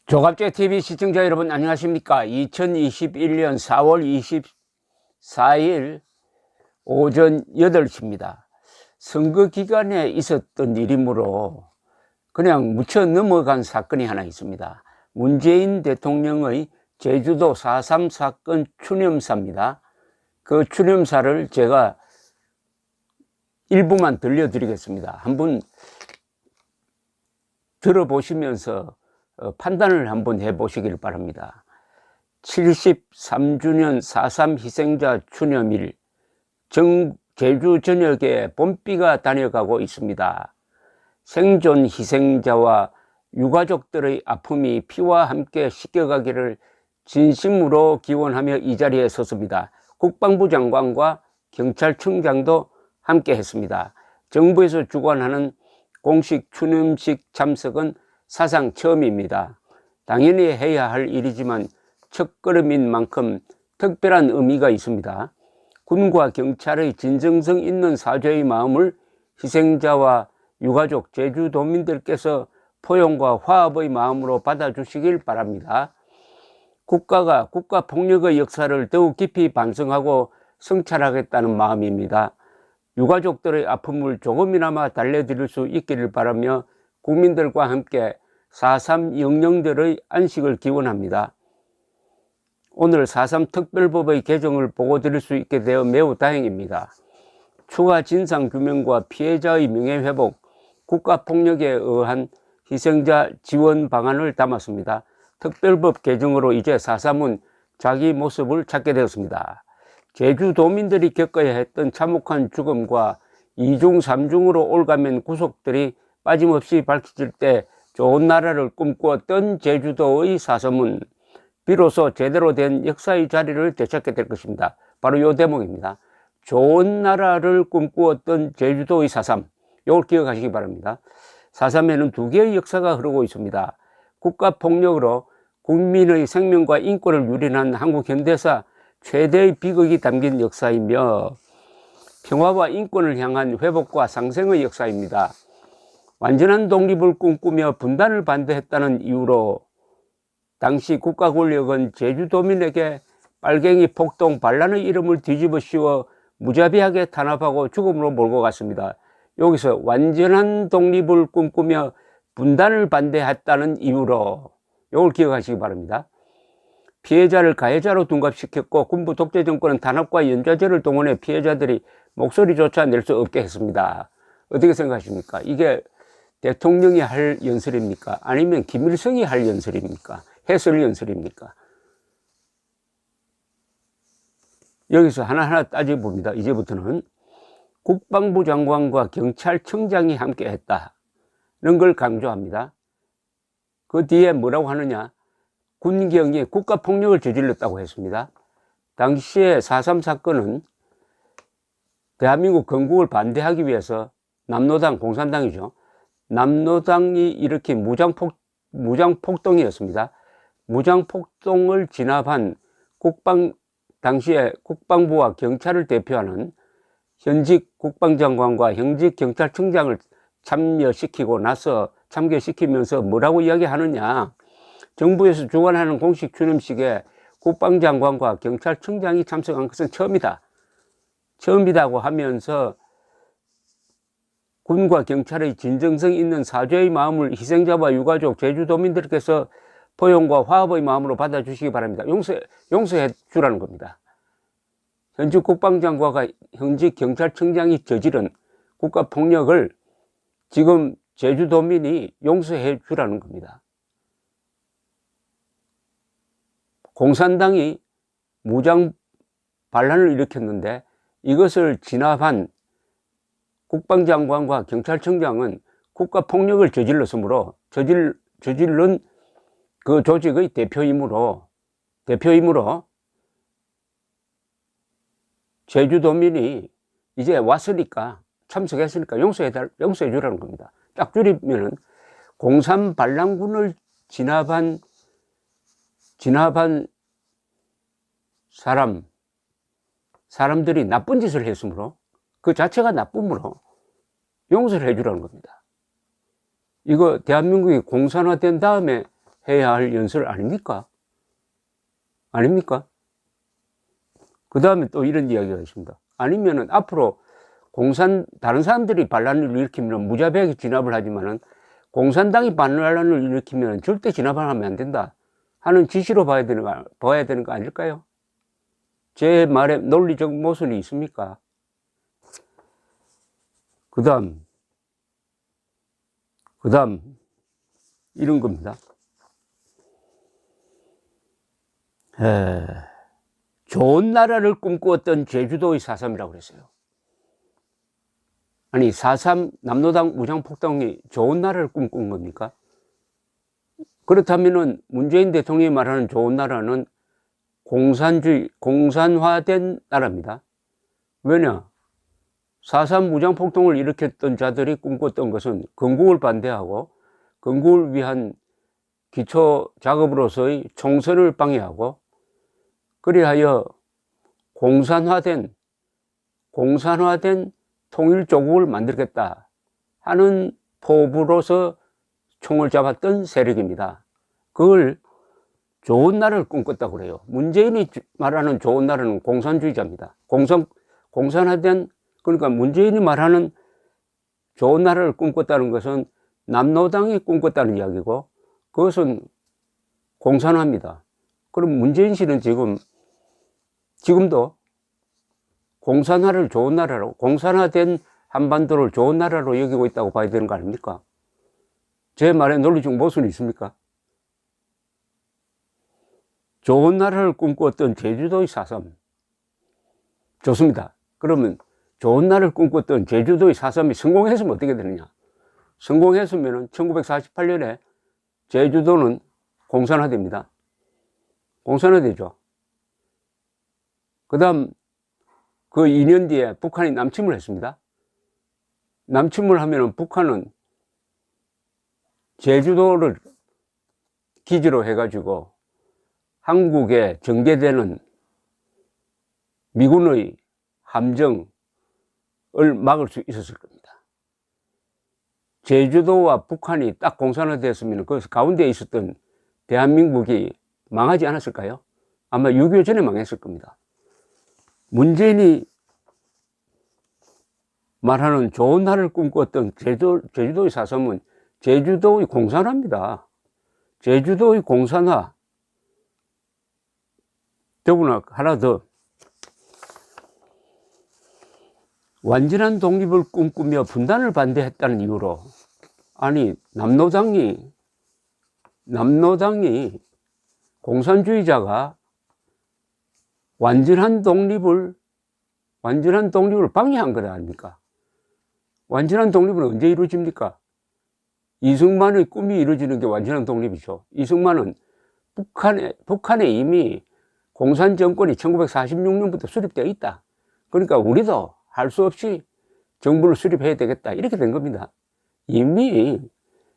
조갑제TV 시청자 여러분 안녕하십니까. 2021년 4월 24일 오전 8시입니다. 선거 기간에 있었던 일이므로 그냥 묻혀 넘어간 사건이 하나 있습니다. 문재인 대통령의 제주도 4.3 사건 추념사입니다. 그 추념사를 제가 일부만 들려드리겠습니다. 한번 들어보시면서 판단을 한번 해보시길 바랍니다. 73주년 4.3 희생자 추념일, 제주 전역에 봄비가 다녀가고 있습니다. 생존 희생자와 유가족들의 아픔이 피와 함께 씻겨가기를 진심으로 기원하며 이 자리에 섰습니다. 국방부 장관과 경찰청장도 함께 했습니다. 정부에서 주관하는 공식 추념식 참석은 사상 처음입니다. 당연히 해야 할 일이지만 첫걸음인 만큼 특별한 의미가 있습니다. 군과 경찰의 진정성 있는 사죄의 마음을 희생자와 유가족 제주도민들께서 포용과 화합의 마음으로 받아주시길 바랍니다. 국가가 국가폭력의 역사를 더욱 깊이 반성하고 성찰하겠다는 마음입니다. 유가족들의 아픔을 조금이나마 달래드릴 수 있기를 바라며 국민들과 함께 4.3 영령들의 안식을 기원합니다. 오늘 4.3 특별법의 개정을 보고 드릴 수 있게 되어 매우 다행입니다. 추가 진상규명과 피해자의 명예회복, 국가폭력에 의한 희생자 지원 방안을 담았습니다. 특별법 개정으로 이제 4.3은 자기 모습을 찾게 되었습니다. 제주도민들이 겪어야 했던 참혹한 죽음과 2중 3중으로 올가면 구속들이 빠짐없이 밝혀질 때 좋은 나라를 꿈꾸었던 제주도의 4.3은 비로소 제대로 된 역사의 자리를 되찾게 될 것입니다. 바로 이 대목입니다. 좋은 나라를 꿈꾸었던 제주도의 4.3, 이걸 기억하시기 바랍니다. 4.3에는 두 개의 역사가 흐르고 있습니다. 국가폭력으로 국민의 생명과 인권을 유린한 한국 현대사 최대의 비극이 담긴 역사이며 평화와 인권을 향한 회복과 상생의 역사입니다. 완전한 독립을 꿈꾸며 분단을 반대했다는 이유로 당시 국가 권력은 제주도민에게 빨갱이 폭동 반란의 이름을 뒤집어 씌워 무자비하게 탄압하고 죽음으로 몰고 갔습니다. 여기서 완전한 독립을 꿈꾸며 분단을 반대했다는 이유로 이걸 기억하시기 바랍니다. 피해자를 가해자로 둔갑시켰고 군부 독재 정권은 탄압과 연좌제를 동원해 피해자들이 목소리조차 낼 수 없게 했습니다. 어떻게 생각하십니까? 이게 대통령이 할 연설입니까? 아니면 김일성이 할 연설입니까? 해설 연설입니까? 여기서 하나하나 따져봅니다. 이제부터는 국방부 장관과 경찰청장이 함께 했다는 걸 강조합니다. 그 뒤에 뭐라고 하느냐? 군경이 국가폭력을 저질렀다고 했습니다. 당시에 4.3 사건은 대한민국 건국을 반대하기 위해서 남노당, 공산당이죠. 남노당이 일으킨 무장폭동이었습니다. 무장폭동을 진압한 당시에 국방부와 경찰을 대표하는 현직 국방장관과 현직 경찰청장을 참여시키면서 뭐라고 이야기하느냐. 정부에서 주관하는 공식 추념식에 국방장관과 경찰청장이 참석한 것은 처음이다고 하면서 군과 경찰의 진정성 있는 사죄의 마음을 희생자와 유가족, 제주도민들께서 포용과 화합의 마음으로 받아주시기 바랍니다. 용서해 주라는 겁니다. 현직 국방장관과 현직 경찰청장이 저지른 국가폭력을 지금 제주도민이 용서해 주라는 겁니다. 공산당이 무장 반란을 일으켰는데 이것을 진압한 국방장관과 경찰청장은 국가폭력을 저질렀으므로 저질른 그 조직의 대표이므로 제주도민이 이제 왔으니까 참석했으니까 용서해 주라는 겁니다. 딱 줄이면은 공산 반란군을 진압한 사람들이 나쁜 짓을 했으므로 그 자체가 나쁨으로 용서를 해주라는 겁니다. 이거 대한민국이 공산화된 다음에 해야 할 연설 아닙니까? 아닙니까? 그 다음에 또 이런 이야기가 있습니다. 아니면은 앞으로 다른 사람들이 반란을 일으키면 무자비하게 진압을 하지만은 공산당이 반란을 일으키면 절대 진압을 하면 안 된다 하는 지시로 봐야 되는 거 아닐까요? 제 말에 논리적 모순이 있습니까? 그 다음 이런 겁니다. 좋은 나라를 꿈꾸었던 제주도의 4.3이라고 그랬어요. 아니 4.3 남노당 무장폭동이 좋은 나라를 꿈꾼 겁니까? 그렇다면은 문재인 대통령이 말하는 좋은 나라는 공산화된 나라입니다. 왜냐? 4.3 무장폭동을 일으켰던 자들이 꿈꿨던 것은 건국을 반대하고 건국을 위한 기초 작업으로서의 총선을 방해하고 그리하여 공산화된 통일조국을 만들겠다 하는 포부로서 총을 잡았던 세력입니다. 그걸 좋은 나라를 꿈꿨다고 그래요. 문재인이 말하는 좋은 나라는 공산주의자입니다. 공산화된, 그러니까 문재인이 말하는 좋은 나라를 꿈꿨다는 것은 남노당이 꿈꿨다는 이야기고 그것은 공산화입니다. 그럼 문재인 씨는 지금도 공산화를 좋은 나라로, 공산화된 한반도를 좋은 나라로 여기고 있다고 봐야 되는 거 아닙니까? 제 말에 논리적 모순이 있습니까? 좋은 나라를 꿈꾸었던 제주도의 4.3 좋습니다. 그러면 좋은 나라를 꿈꿨던 제주도의 4.3이 성공했으면 어떻게 되느냐? 성공했으면 1948년에 제주도는 공산화됩니다. 공산화되죠. 그 다음 그 2년 뒤에 북한이 남침을 했습니다. 남침을 하면은 북한은 제주도를 기지로 해가지고 한국에 전개되는 미군의 함정을 막을 수 있었을 겁니다. 제주도와 북한이 딱 공산화되었으면 그 가운데 있었던 대한민국이 망하지 않았을까요? 아마 6.25 전에 망했을 겁니다. 문재인이 말하는 좋은 나라를 꿈꿨던 제주도의 4.3은 제주도의 공산화입니다. 제주도의 공산화. 더구나 하나 더. 완전한 독립을 꿈꾸며 분단을 반대했다는 이유로, 아니 남노당이 공산주의자가 완전한 독립을 방해한 것 아닙니까? 완전한 독립은 언제 이루어집니까? 이승만의 꿈이 이루어지는 게 완전한 독립이죠. 이승만은 북한에 이미 공산 정권이 1946년부터 수립되어 있다. 그러니까 우리도 할 수 없이 정부를 수립해야 되겠다. 이렇게 된 겁니다. 이미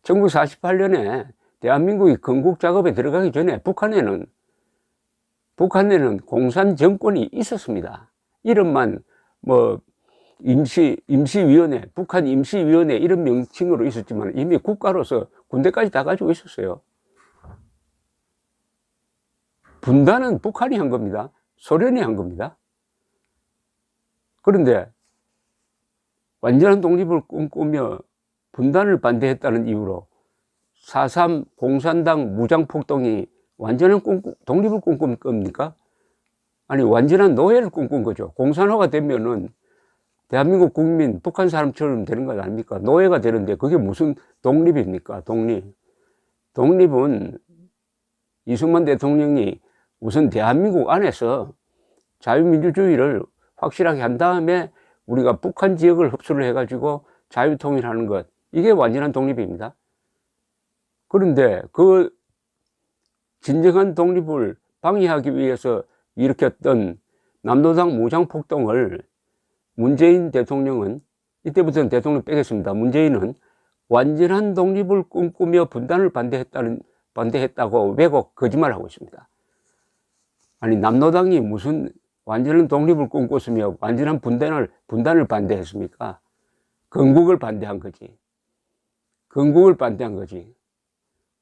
1948년에 대한민국이 건국 작업에 들어가기 전에 북한에는 공산 정권이 있었습니다. 이름만 임시위원회, 북한 임시위원회 이런 명칭으로 있었지만 이미 국가로서 군대까지 다 가지고 있었어요. 분단은 북한이 한 겁니다. 소련이 한 겁니다. 그런데 완전한 독립을 꿈꾸며 분단을 반대했다는 이유로 4.3 공산당 무장폭동이 완전한 독립을 꿈꾼 겁니까? 아니 완전한 노예를 꿈꾼 거죠. 공산화가 되면은 대한민국 국민 북한 사람처럼 되는 것 아닙니까? 노예가 되는데 그게 무슨 독립입니까? 독립은 이승만 대통령이 우선 대한민국 안에서 자유민주주의를 확실하게 한 다음에 우리가 북한 지역을 흡수를 해가지고 자유통일하는 것, 이게 완전한 독립입니다. 그런데 그 진정한 독립을 방해하기 위해서 일으켰던 남노당 무장폭동을 문재인 대통령은, 이때부터는 대통령 빼겠습니다. 문재인은 완전한 독립을 꿈꾸며 분단을 반대했다고 왜곡 거짓말하고 있습니다. 아니 남노당이 무슨 완전한 독립을 꿈꿨으며 완전한 분단을 반대했습니까? 건국을 반대한 거지. 건국을 반대한 거지.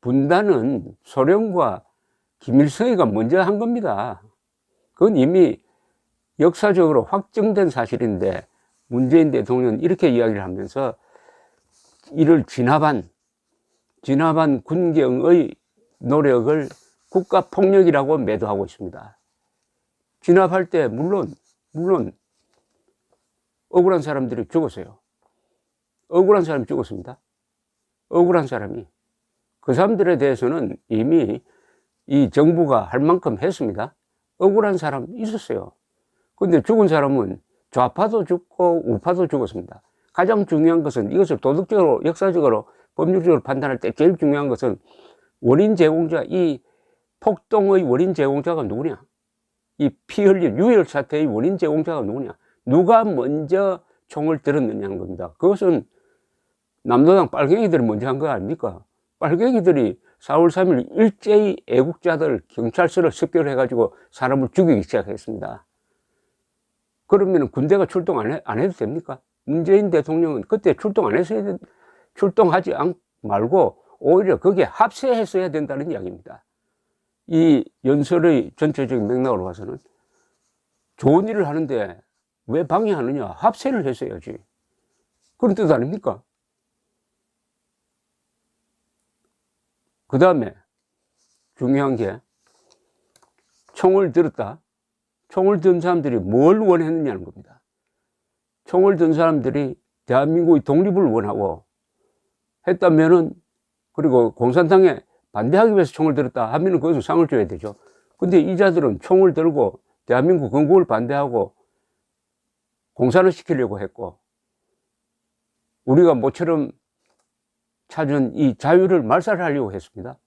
분단은 소련과 김일성이가 먼저 한 겁니다. 그건 이미 역사적으로 확정된 사실인데 문재인 대통령은 이렇게 이야기를 하면서 이를 진압한 군경의 노력을 국가폭력이라고 매도하고 있습니다. 진압할 때 물론 억울한 사람들이 죽었어요. 억울한 사람이 죽었습니다. 억울한 사람이. 그 사람들에 대해서는 이미 이 정부가 할 만큼 했습니다. 억울한 사람 있었어요. 근데 죽은 사람은 좌파도 죽고 우파도 죽었습니다. 가장 중요한 것은 이것을 도덕적으로, 역사적으로, 법률적으로 판단할 때 제일 중요한 것은 원인 제공자, 이 폭동의 원인 제공자가 누구냐? 이 피 흘린 유혈 사태의 원인 제공자가 누구냐? 누가 먼저 총을 들었느냐는 겁니다. 그것은 남도당 빨갱이들이 먼저 한 거 아닙니까? 빨갱이들이 4월 3일 일제히 애국자들 경찰서를 습격해가지고 사람을 죽이기 시작했습니다. 그러면 군대가 출동 안 해도 됩니까? 문재인 대통령은 그때 출동하지 말고 오히려 거기에 합세했어야 된다는 이야기입니다. 이 연설의 전체적인 맥락으로 봐서는 좋은 일을 하는데 왜 방해하느냐? 합세를 했어야지. 그런 뜻 아닙니까? 그 다음에 중요한 게 총을 들었다. 총을 든 사람들이 뭘 원했느냐는 겁니다. 총을 든 사람들이 대한민국의 독립을 원하고 했다면은, 그리고 공산당에 반대하기 위해서 총을 들었다 하면은 그것은 상을 줘야 되죠. 근데 이 자들은 총을 들고 대한민국 건국을 반대하고 공산을 시키려고 했고, 우리가 모처럼 찾은 이 자유를 말살하려고 했습니다.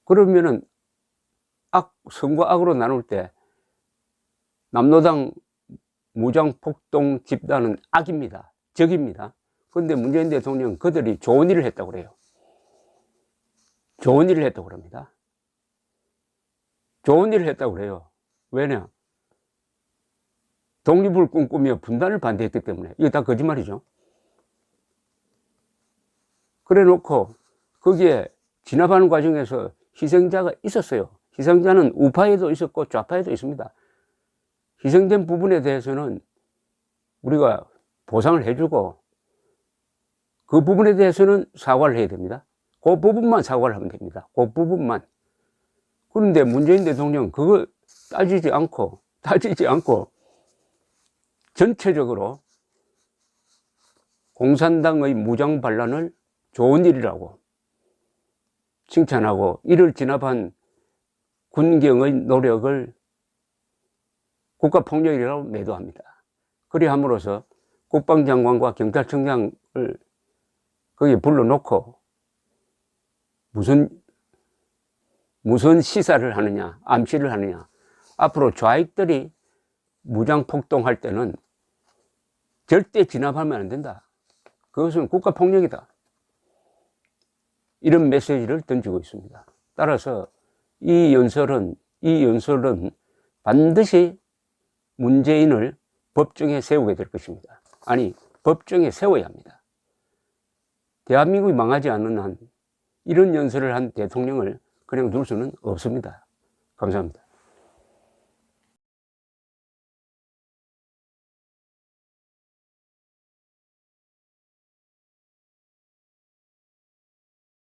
그러면은 선과 악으로 나눌 때 남로당 무장폭동 집단은 악입니다. 적입니다. 그런데 문재인 대통령은 그들이 좋은 일을 했다고 그래요. 좋은 일을 했다고 그럽니다. 좋은 일을 했다고 그래요. 왜냐? 독립을 꿈꾸며 분단을 반대했기 때문에. 이거 다 거짓말이죠. 그래 놓고 거기에 진압하는 과정에서 희생자가 있었어요. 희생자는 우파에도 있었고 좌파에도 있습니다. 희생된 부분에 대해서는 우리가 보상을 해주고 그 부분에 대해서는 사과를 해야 됩니다. 그 부분만 사과를 하면 됩니다. 그 부분만. 그런데 문재인 대통령 그걸 따지지 않고 전체적으로 공산당의 무장 반란을 좋은 일이라고 칭찬하고 이를 진압한 군경의 노력을 국가폭력이라고 매도합니다. 그리 함으로써 국방장관과 경찰청장을 거기에 불러놓고 무슨 시사를 하느냐, 암시를 하느냐. 앞으로 좌익들이 무장폭동할 때는 절대 진압하면 안 된다. 그것은 국가폭력이다. 이런 메시지를 던지고 있습니다. 따라서 이 연설은 반드시 문재인을 법정에 세우게 될 것입니다. 아니, 법정에 세워야 합니다. 대한민국이 망하지 않는 한 이런 연설을 한 대통령을 그냥 둘 수는 없습니다. 감사합니다.